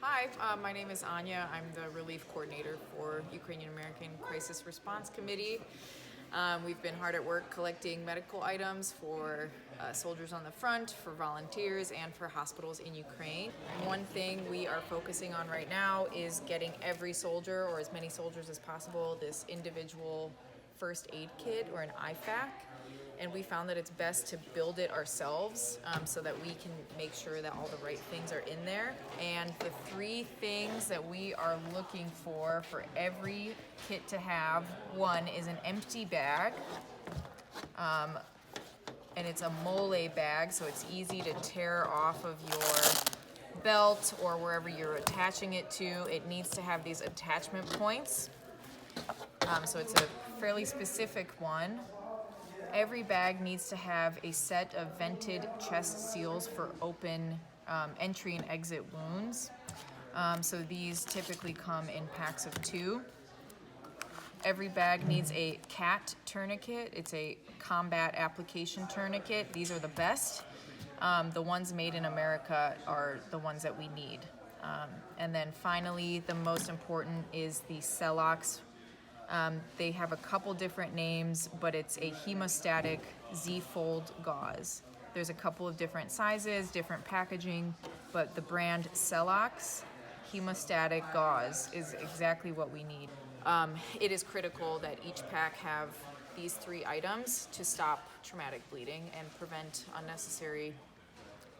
Hi, my name is Anya. I'm the relief coordinator for Ukrainian American Crisis Response Committee. We've been hard at work collecting medical items for soldiers on the front, for volunteers, and for hospitals in Ukraine. One thing we are focusing on right now is getting every soldier, or as many soldiers as possible, this individual first aid kit or an IFAC. And we found that it's best to build it ourselves so that we can make sure that all the right things are in there. And the three things that we are looking for every kit to have, one is an empty bag, and it's a mole bag, so it's easy to tear off of your belt or wherever you're attaching it to. It needs to have these attachment points, so it's a fairly specific one. Every bag needs to have a set of vented chest seals for open entry and exit wounds. So these typically come in packs of 2. Every bag needs a CAT tourniquet. It's a combat application tourniquet. These are the best. The ones made in America are the ones that we need. And then finally, the most important is the Celox. They have a couple different names, but it's a hemostatic Z-fold gauze. There's a couple of different sizes, different packaging, but the brand Celox hemostatic gauze is exactly what we need. It is critical that each pack have these 3 items to stop traumatic bleeding and prevent unnecessary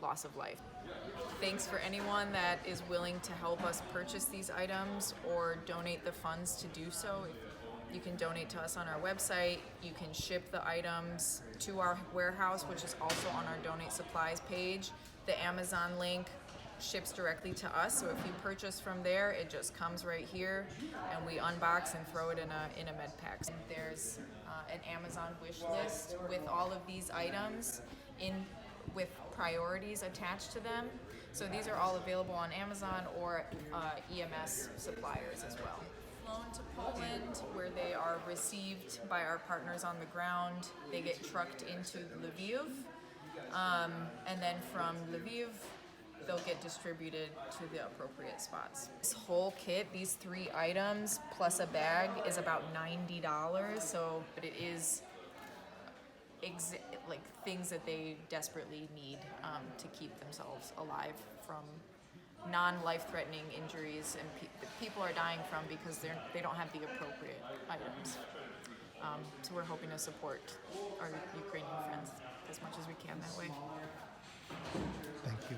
loss of life. Thanks for anyone that is willing to help us purchase these items or donate the funds to do so. You can donate to us on our website. You can ship the items to our warehouse, which is also on our Donate Supplies page. The Amazon link ships directly to us, so if you purchase from there, it just comes right here, and we unbox and throw it in a med pack. And there's an Amazon wish list with all of these items with priorities attached to them. So these are all available on Amazon or EMS suppliers as well. Flown to Poland, where they are received by our partners on the ground. They get trucked into Lviv, and then from Lviv, they'll get distributed to the appropriate spots. This whole kit, these 3 items plus a bag, is about $90. So, but it is like things that they desperately need to keep themselves alive from non-life-threatening injuries, and people are dying from because they don't have the appropriate items. So we're hoping to support our Ukrainian friends as much as we can that way. Thank you.